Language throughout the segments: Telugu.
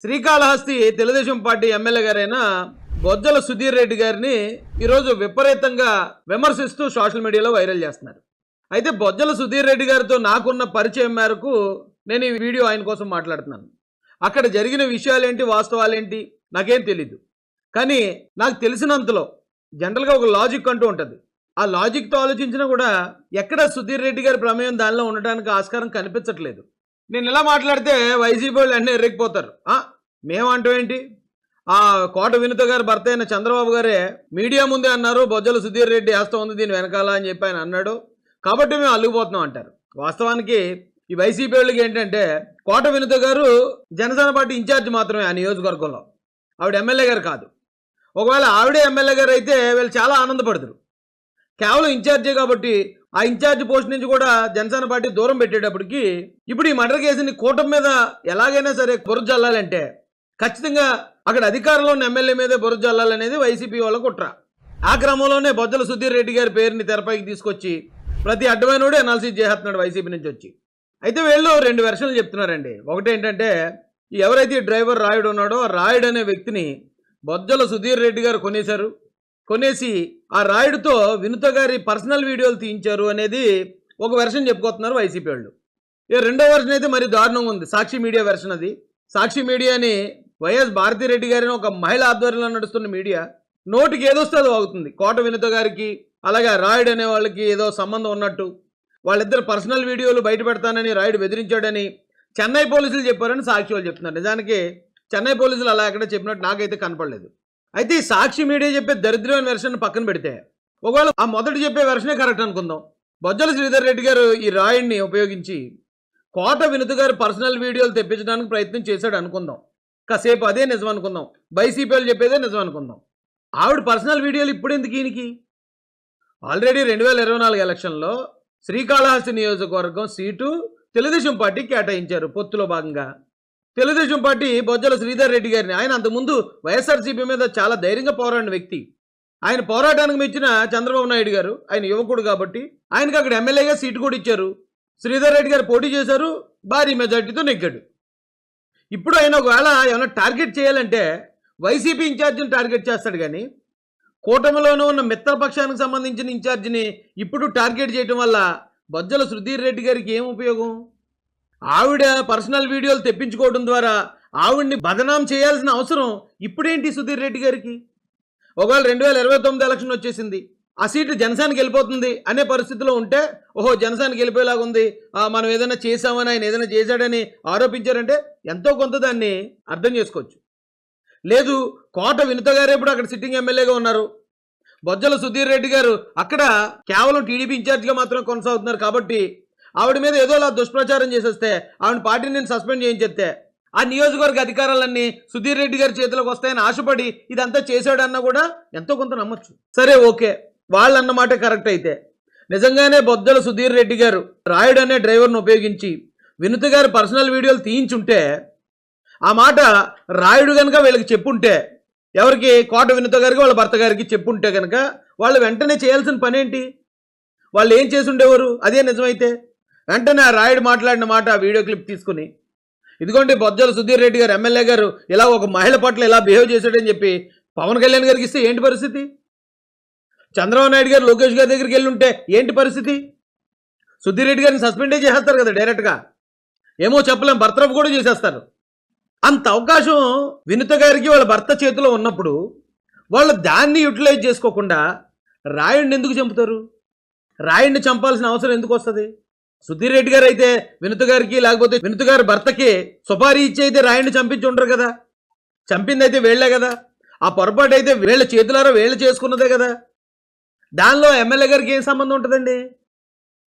శ్రీకాళహస్తి తెలుగుదేశం పార్టీ ఎమ్మెల్యే గారైన బొజ్జల సుధీర్ రెడ్డి గారిని ఈరోజు విపరీతంగా విమర్శిస్తూ సోషల్ మీడియాలో వైరల్ చేస్తున్నారు. అయితే బొజ్జల సుధీర్ రెడ్డి గారితో నాకున్న పరిచయం మేరకు నేను ఈ వీడియో ఆయన కోసం మాట్లాడుతున్నాను. అక్కడ జరిగిన విషయాలేంటి, వాస్తవాలేంటి నాకేం తెలీదు. కానీ నాకు తెలిసినంతలో జనరల్గా ఒక లాజిక్ అంటూ ఉంటుంది. ఆ లాజిక్తో ఆలోచించినా కూడా ఎక్కడ సుధీర్ రెడ్డి గారి ప్రమేయం దానిలో ఉండడానికి ఆస్కారం కనిపించట్లేదు. నేను ఇలా మాట్లాడితే వైసీపీ వాళ్ళు అన్నీ ఎర్రెక్కిపోతారు. మేమంటాం ఏంటి, ఆ కోట వినుత గారు భర్త అయిన చంద్రబాబు గారే మీడియా ముందే అన్నారు బొజ్జల సుధీర్ రెడ్డి హస్తం ఉంది దీని వెనకాల అని చెప్పి ఆయన అన్నాడు కాబట్టి మేము అల్లుకుపోతున్నాం అంటారు. వాస్తవానికి ఈ వైసీపీ వాళ్ళకి ఏంటంటే కోట వినుత గారు జనసేన పార్టీ ఇన్ఛార్జ్ మాత్రమే ఆ నియోజకవర్గంలో, ఆవిడ ఎమ్మెల్యే గారు కాదు. ఒకవేళ ఆవిడే ఎమ్మెల్యే గారు అయితే వీళ్ళు చాలా ఆనందపడతారు. కేవలం ఇన్ఛార్జే కాబట్టి ఆ ఇన్ఛార్జ్ పోస్ట్ నుంచి కూడా జనసేన పార్టీ దూరం పెట్టేటప్పటికి ఇప్పుడు ఈ మర్డర్ కేసుని కూటమి మీద ఎలాగైనా సరే బురద జల్లాలంటే ఖచ్చితంగా అక్కడ అధికారంలో ఉన్న ఎమ్మెల్యే మీదే బురద జల్లాలనేది వైసీపీ వాళ్ళ కుట్ర. ఆ క్రమంలోనే బొజ్జల సుధీర్ రెడ్డి గారి పేరుని తెరపైకి తీసుకొచ్చి ప్రతి అడ్డమైనోడు అనాలిసిస్ చేస్తున్నాడు వైసీపీ నుంచి వచ్చి. అయితే వీళ్ళు రెండు వెర్షన్లు చెప్తున్నారండి. ఒకటి ఏంటంటే ఎవరైతే డ్రైవర్ రాయుడు ఉన్నాడో రాయుడు అనే వ్యక్తిని బొజ్జల సుధీర్ రెడ్డి గారు కొనేసి ఆ రాయుడుతో వినుత గారి పర్సనల్ వీడియోలు తీయించారు అనేది ఒక వెర్షన్ చెప్పుకోతున్నారు వైసీపీ వాళ్ళు. ఇక రెండో వెర్షన్ అయితే మరి దారుణంగా ఉంది. సాక్షి మీడియా వెర్షన్ అది. సాక్షి మీడియాని వైఎస్ భారతిరెడ్డి గారిని ఒక మహిళ ఆధ్వర్యంలో నడుస్తున్న మీడియా నోటికి ఏదొస్తే అది అవుతుంది. కోట వినుత గారికి అలాగే రాయుడు అనే వాళ్ళకి ఏదో సంబంధం ఉన్నట్టు వాళ్ళిద్దరు పర్సనల్ వీడియోలు బయట పెడతానని రాయుడు బెదిరించాడని చెన్నై పోలీసులు చెప్పారని సాక్షి వాళ్ళు చెప్తున్నారు. నిజానికి చెన్నై పోలీసులు అలా ఎక్కడ చెప్పినట్టు నాకైతే కనపడలేదు. అయితే ఈ సాక్షి మీడియా చెప్పే దరిద్రమైన వెర్షన్ పక్కన పెడితే ఒకవేళ ఆ మొదటి చెప్పే వెర్షనే కరెక్ట్ అనుకుందాం. బొజ్జల శ్రీధర్ రెడ్డి గారు ఈ రాయుడిని ఉపయోగించి కోట వినుత గారు పర్సనల్ వీడియోలు తెప్పించడానికి ప్రయత్నం చేశాడు అనుకుందాం. కాసేపు అదే నిజం అనుకుందాం. వైసీపీ వాళ్ళు చెప్పేదే నిజం అనుకుందాం. ఆవిడ పర్సనల్ వీడియోలు ఇప్పుడు ఎందుకు ఈయనకి? ఆల్రెడీ 2024 ఎలక్షన్లో శ్రీకాళహస్తి నియోజకవర్గం సీటు తెలుగుదేశం పార్టీకి కేటాయించారు. పొత్తులో భాగంగా తెలుగుదేశం పార్టీ బొజ్జల శ్రీధర్ రెడ్డి గారిని, ఆయన అంతకుముందు వైఎస్ఆర్సీపీ మీద చాలా ధైర్యంగా పోరాడిన వ్యక్తి. ఆయన పోరాటానికి మెచ్చిన చంద్రబాబు నాయుడు గారు, ఆయన యువకుడు కాబట్టి ఆయనకి అక్కడ ఎమ్మెల్యేగా సీటు కూడా ఇచ్చారు. శ్రీధర్ రెడ్డి గారు పోటీ చేశారు, భారీ మెజార్టీతో నెగ్గాడు. ఇప్పుడు ఆయన ఒకవేళ ఏమైనా టార్గెట్ చేయాలంటే వైసీపీ ఇన్ఛార్జిని టార్గెట్ చేస్తాడు కానీ కూటమిలోనూ ఉన్న మిత్రపక్షానికి సంబంధించిన ఇన్ఛార్జిని ఇప్పుడు టార్గెట్ చేయడం వల్ల బొజ్జల సుధీర్ రెడ్డి గారికి ఏం ఉపయోగం? ఆవిడ పర్సనల్ వీడియోలు తెప్పించుకోవడం ద్వారా ఆవిడ్ని బదనాం చేయాల్సిన అవసరం ఇప్పుడేంటి సుధీర్ రెడ్డి గారికి? ఒకవేళ 2029 ఎలక్షన్ వచ్చేసింది, ఆ సీటు జనసేనకి వెళ్ళిపోతుంది అనే పరిస్థితిలో ఉంటే ఓహో జనసేనకి వెళ్ళిపోయేలాగా ఉంది, మనం ఏదైనా చేసామని ఆయన ఏదైనా చేశాడని ఆరోపించారంటే ఎంతో కొంత దాన్ని అర్థం చేసుకోవచ్చు. లేదు, కోట వినుత గారు ఇప్పుడు అక్కడ సిట్టింగ్ ఎమ్మెల్యేగా ఉన్నారు, బొజ్జల సుధీర్ రెడ్డి గారు అక్కడ కేవలం టీడీపీ ఇన్ఛార్జిగా మాత్రమే కొనసాగుతున్నారు కాబట్టి ఆవిడ మీద ఏదో అలా దుష్ప్రచారం చేసేస్తే ఆవిడ పార్టీని నేను సస్పెండ్ చేయించేస్తే ఆ నియోజకవర్గ అధికారాలన్నీ సుధీర్ రెడ్డి గారి చేతిలోకి వస్తాయని ఆశపడి ఇదంతా చేశాడన్నా కూడా ఎంతో కొంత నమ్మచ్చు. సరే, ఓకే, వాళ్ళన్నమాట కరెక్ట్. అయితే నిజంగానే బొజ్జల సుధీర్ రెడ్డి గారు రాయుడు అనే డ్రైవర్ను ఉపయోగించి వినుత గారి పర్సనల్ వీడియోలు తీయించుంటే ఆ మాట రాయుడు కనుక వీళ్ళకి చెప్పుంటే, ఎవరికి, కోట వినుత గారికి వాళ్ళ భర్త గారికి చెప్పుంటే కనుక వాళ్ళు వెంటనే చేయాల్సిన పని ఏంటి? వాళ్ళు ఏం చేసి ఉండేవారు? అదే నిజమైతే వెంటనే ఆ రాయుడు మాట్లాడిన మాట ఆ వీడియో క్లిప్ తీసుకుని ఇదిగోండి బొజ్జల సుధీర్ రెడ్డి గారు ఎమ్మెల్యే గారు ఇలా ఒక మహిళ పట్ల ఇలా బిహేవ్ చేశాడని చెప్పి పవన్ కళ్యాణ్ గారికి ఇస్తే ఏంటి పరిస్థితి? చంద్రబాబు నాయుడు గారు లోకేష్ గారి దగ్గరికి వెళ్ళి ఉంటే ఏంటి పరిస్థితి? సుధీర్ రెడ్డి గారిని సస్పెండే చేసేస్తారు కదా డైరెక్ట్గా. ఏమో చెప్పలేం, బర్తరఫ్ కూడా చేసేస్తారు. అంత అవకాశం వినుత గారికి వాళ్ళ భర్త చేతిలో ఉన్నప్పుడు వాళ్ళు దాన్ని యూటిలైజ్ చేసుకోకుండా రాయుడిని ఎందుకు చంపుతారు? రాయుడిని చంపాల్సిన అవసరం ఎందుకు వస్తుంది? సుధీర్ రెడ్డి గారు అయితే వినుత గారికి లేకపోతే వినుత గారి భర్తకి సుపారీ ఇచ్చి అయితే రాయుడిని చంపించి ఉండరు కదా. చంపింది అయితే వీళ్లే కదా. ఆ పొరపాటు అయితే వీళ్ళ చేతులారా వీళ్ళు చేసుకున్నదే కదా. దానిలో ఎమ్మెల్యే గారికి ఏం సంబంధం ఉంటుందండి?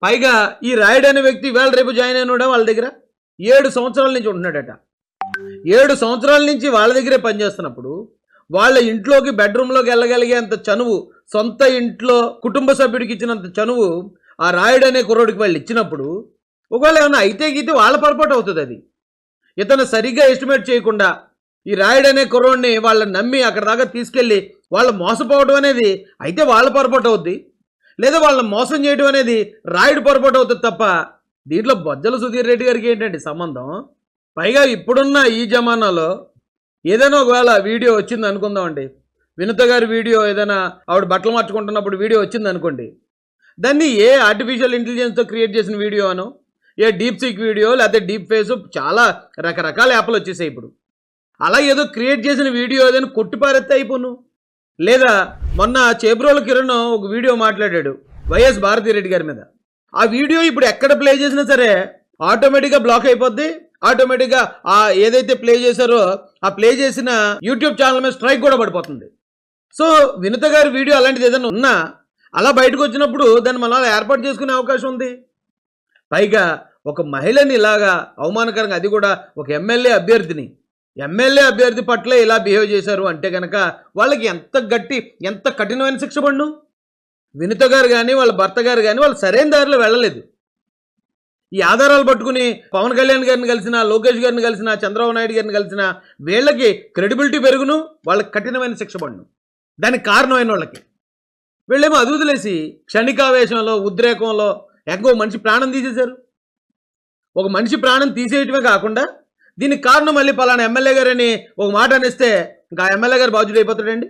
పైగా ఈ రాయుడు అనే వ్యక్తి వేళ రేపు జాయిన్ అయినాడా వాళ్ళ దగ్గర 7 సంవత్సరాల నుంచి ఉంటున్నాడట. 7 సంవత్సరాల నుంచి వాళ్ళ దగ్గరే పనిచేస్తున్నప్పుడు వాళ్ళ ఇంట్లోకి బెడ్రూమ్లోకి వెళ్ళగలిగేంత చనువు, సొంత ఇంట్లో కుటుంబ సభ్యుడికి ఇచ్చినంత చనువు ఆ రాయుడు అనే కుర్రోడికి వాళ్ళు ఇచ్చినప్పుడు ఒకవేళ ఏమన్నా అయితే గీతే వాళ్ళ పొరపాటు అవుతుంది. అది ఇతను సరిగ్గా ఎస్టిమేట్ చేయకుండా ఈ రాయుడు అనే కుర్రోడిని వాళ్ళని నమ్మి అక్కడ దాకా తీసుకెళ్ళి వాళ్ళు మోసపోవడం అనేది అయితే వాళ్ళ పొరపాటు అవుద్ది, లేదా వాళ్ళని మోసం చేయడం అనేది రాయుడు పొరపాటు అవుతుంది తప్ప దీంట్లో బొజ్జల సుధీర్ రెడ్డి గారికి ఏంటంటే సంబంధం? పైగా ఇప్పుడున్న ఈ జమానాలో ఏదైనా ఒకవేళ వీడియో వచ్చింది అనుకుందామండి, వినుత గారి వీడియో ఏదైనా ఆవిడ బట్టలు మార్చుకుంటున్నప్పుడు వీడియో వచ్చింది అనుకోండి, దాన్ని ఏ ఆర్టిఫిషియల్ ఇంటెలిజెన్స్తో క్రియేట్ చేసిన వీడియో అనో, ఏ డీప్ సీక్ వీడియో లేకపోతే డీప్ ఫేస్, చాలా రకరకాల యాప్లు వచ్చేసాయి ఇప్పుడు. అలా ఏదో క్రియేట్ చేసిన వీడియో ఏదైనా కొట్టిపారెత్తే అయిపోను. లేదా మొన్న చేబ్రోలు కిరణ్ ఒక వీడియో మాట్లాడాడు వైఎస్ భారతిరెడ్డి గారి మీద. ఆ వీడియో ఇప్పుడు ఎక్కడ ప్లే చేసినా సరే ఆటోమేటిక్గా బ్లాక్ అయిపోద్ది. ఆటోమేటిక్గా ఆ ఏదైతే ప్లే చేశారో ఆ ప్లే చేసిన యూట్యూబ్ ఛానల్ మీద స్ట్రైక్ కూడా పడిపోతుంది. సో వినుత గారి వీడియో అలాంటిది ఏదైనా ఉన్నా అలా బయటకు వచ్చినప్పుడు దాన్ని మనం అలా ఏర్పాటు చేసుకునే అవకాశం ఉంది. పైగా ఒక మహిళని ఇలాగా అవమానకరంగా, అది కూడా ఒక ఎమ్మెల్యే అభ్యర్థి పట్ల ఇలా బిహేవ్ చేశారు అంటే కనుక వాళ్ళకి ఎంత కఠినమైన శిక్ష పడును. వినుత గారు కానీ వాళ్ళ భర్త గారు కానీ వాళ్ళు సరైన దారిలో వెళ్ళలేదు. ఈ ఆధారాలు పట్టుకుని పవన్ కళ్యాణ్ గారిని కలిసిన, లోకేష్ గారిని కలిసిన, చంద్రబాబు నాయుడు గారిని కలిసిన వీళ్ళకి క్రెడిబిలిటీ పెరుగును, వాళ్ళకి కఠినమైన శిక్ష పడును. దానికి కారణమైన వాళ్ళకి వీళ్ళేమో అది వదిలేసి క్షణికావేశంలో, ఉద్రేకంలో ఎక్కువ మనిషి ప్రాణం తీసేశారు. ఒక మనిషి ప్రాణం తీసేయటమే కాకుండా దీనికి కారణం మళ్ళీ పలానా ఎమ్మెల్యే గారని ఒక మాట అనిస్తే ఇంకా ఎమ్మెల్యే గారు బాధ్యుడు అయిపోతాడండి.